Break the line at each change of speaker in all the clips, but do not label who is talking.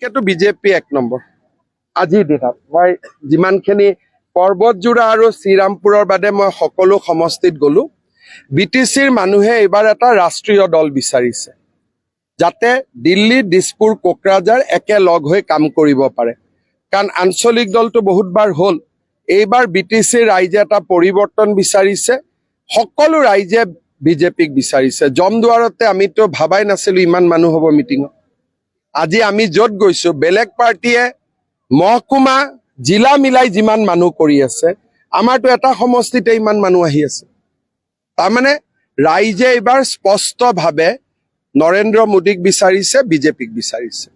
বিশেষকৈ বিজেপি এক নম্বৰ আজিৰ দিনত মই যিমানখিনি পৰ্বতজোৰা আৰু শ্ৰীৰামপুৰৰ বাদে মই সকলো সমষ্টিত গলো বিটিচিৰ মানুহে এইবাৰ এটা ৰাষ্ট্ৰীয় দল বিচাৰিছে যাতে দিল্লী দিছপুৰ কোকৰাঝাৰ একেলগ হৈ কাম কৰিব পাৰে কাৰণ আঞ্চলিক দলটো বহুতবাৰ হ'ল এইবাৰ বিটিচিৰ ৰাইজে এটা পৰিৱৰ্তন বিচাৰিছে সকলো ৰাইজে বিজেপিক বিচাৰিছে জমদুৱাৰতে আমিতো ভাবাই নাছিলো ইমান মানুহ হ'ব মিটিঙত আজি আমি য'ত গৈছো বেলেগ পাৰ্টিয়ে মহকুমা জিলা মিলাই যিমান মানুহ কৰি আছে আমাৰতো এটা সমষ্টিতে ইমান মানুহ আহি আছে তাৰমানে ৰাইজে এইবাৰ স্পষ্টভাৱে নৰেন্দ্ৰ মোদীক বিচাৰিছে বিজেপিক বিচাৰিছে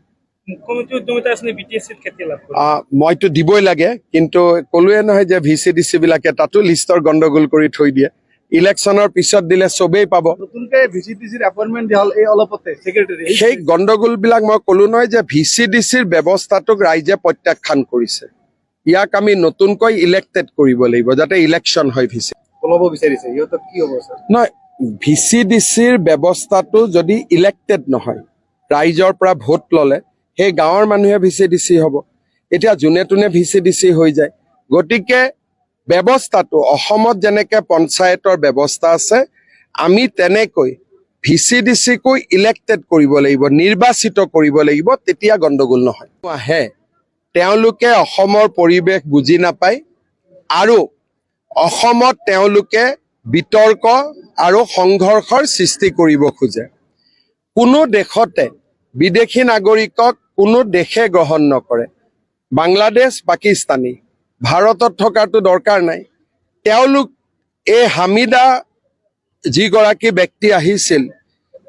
মুখ্যমন্ত্ৰী উদ্যমিতা আঁচনি বিটিএছিত কেতিয়া লাভ কৰিব
মইতো দিবই লাগে কিন্তু ক'লোৱে নহয় যে ভিচিডিচি বিলাকে তাতো লিষ্টৰ গণ্ডগোল কৰি থৈ দিয়ে ইলেকশ্যনৰ পিছত দিলে চবেই পাব
নতুনকৈ ভিচিডিচিৰ এপইণ্টমেণ্ট দিয়া হ'ল এই অলপতে সেক্ৰেটাৰী
সেই গণ্ডগোল বিলাক মই ক'লো নহয় যে ভিচিডিচিৰ ব্যৱস্থাটোক ৰাইজে প্ৰত্যাখ্যান কৰিছে ইয়াক আমি নতুনকৈ ইলেক্টেড কৰিব লাগিব যাতে ইলেকশ্যন হয় ভিচি
সলাব বিচাৰিছে ইহঁতক কি হ'ব ছাৰ
নহয় ভিচিডিচিৰ ব্যৱস্থাটো যদি ইলেক্টেড নহয় ৰাইজৰ পৰা ভোট ল'লে সেই গাঁৱৰ মানুহে ভিচিডিচি হ'ব এতিয়া যোনে তোনে ভিচিডিচি হৈ যায় গতিকে ব্যৱস্থাটো অসমত যেনেকৈ পঞ্চায়তৰ ব্যৱস্থা আছে আমি তেনেকৈ ভিচিডিচিকো ইলেক্টেড কৰিব লাগিব নিৰ্বাচিত কৰিব লাগিব তেতিয়া গণ্ডগোল নহয় আহে তেওঁলোকে অসমৰ পৰিৱেশ বুজি নাপায় আৰু অসমত তেওঁলোকে বিতৰ্ক আৰু সংঘৰ্ষৰ সৃষ্টি কৰিব খোজে কোনো দেশতে বিদেশী নাগৰিকক কোনো দেশে গ্ৰহণ নকৰে বাংলাদেশ পাকিস্তানী ভাৰতত থকাটো দৰকাৰ নাই তেওঁলোক এই হামিদা যিগৰাকী ব্যক্তি আহিছিল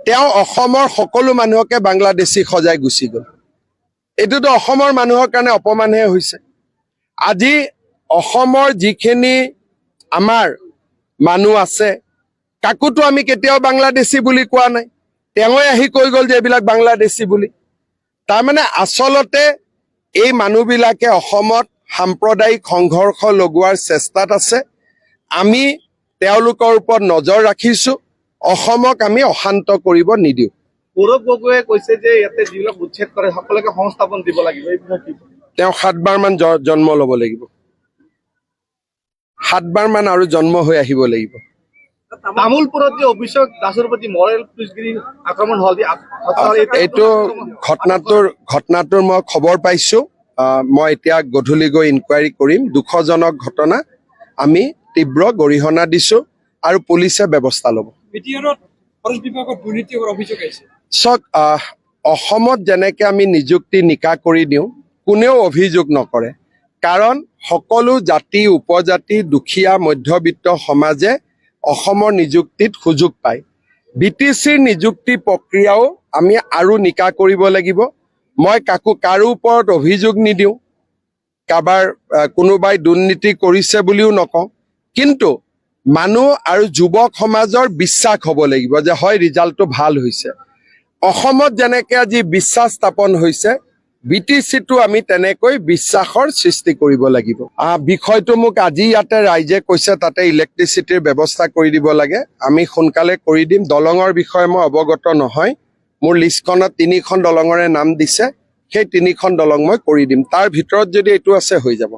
তেওঁ অসমৰ সকলো মানুহকে বাংলাদেশী সজাই গুচি গ'ল এইটোতো অসমৰ মানুহৰ কাৰণে অপমানহে হৈছে আজি অসমৰ যিখিনি আমাৰ মানুহ আছে কাকোতো আমি কেতিয়াও বাংলাদেশী বুলি কোৱা নাই তেওঁৱে আহি কৈ গ'ল যে এইবিলাক বাংলাদেশী বুলি তাৰমানে আচলতে এই মানুহবিলাকে অসমত সাম্প্ৰদায়িক সংঘৰ্ষ লগোৱাৰ চেষ্টাত আছে আমি তেওঁলোকৰ ওপৰত নজৰ ৰাখিছো অসমক আমি অশান্ত কৰিব নিদিওঁ
গৌৰৱ গগৈয়ে কৈছে যে ইয়াতে যিবিলাক উচ্ছেদ কৰে সকলোকে সংস্থাপন দিব লাগিব এই বিষয়ে কি
তেওঁ 7 বাৰমান জন্ম ল'ব লাগিব 7 বাৰমান আৰু জন্ম হৈ আহিব লাগিব
তামোলপুৰত যে অভিষেক দাসৰ প্ৰতি মৰেল পুলিচগিৰি আক্ৰমণ হ'ল
এইটো ঘটনাটোৰ মই খবৰ পাইছো মই এতিয়া গধূলি গৈ ইনকুৱাৰী কৰিম দুখজনক ঘটনা আমি তীব্ৰ গৰিহণা দিছো আৰু পুলিচে ব্যৱস্থা ল'ব চাওক অসমত যেনেকৈ আমি নিযুক্তি নিকা কৰি দিওঁ কোনেও অভিযোগ নকৰে কাৰণ সকলো জাতি উপজাতি দুখীয়া মধ্যবিত্ত সমাজে অসমৰ নিযুক্তিত সুযোগ পায় বিটিচিৰ নিযুক্তি প্ৰক্ৰিয়াও আমি আৰু নিকা কৰিব লাগিব মই কাৰো ওপৰত অভিযোগ নিদিওঁ কাৰোবাৰ কোনোবাই দুৰ্নীতি কৰিছে বুলিও নকওঁ কিন্তু মানুহ আৰু যুৱক সমাজৰ বিশ্বাস হ'ব লাগিব যে হয় ৰিজাল্টটো ভাল হৈছে অসমত যেনেকৈ আজি বিশ্বাস স্থাপন হৈছে বিটিচিটো আমি তেনেকৈ বিশ্বাসৰ সৃষ্টি কৰিব লাগিব বিষয়টো মোক আজি ইয়াতে ৰাইজে কৈছে তাতে ইলেক্ট্ৰিচিটিৰ ব্যৱস্থা কৰি দিব লাগে আমি সোনকালে কৰি দিম দলঙৰ বিষয়ে মই অৱগত নহয় মোৰ লিষ্টখনত 3খন দলঙৰে নাম দিছে সেই 3খন দলং মই কৰি দিম তাৰ ভিতৰত যদি এইটো আছে হৈ যাব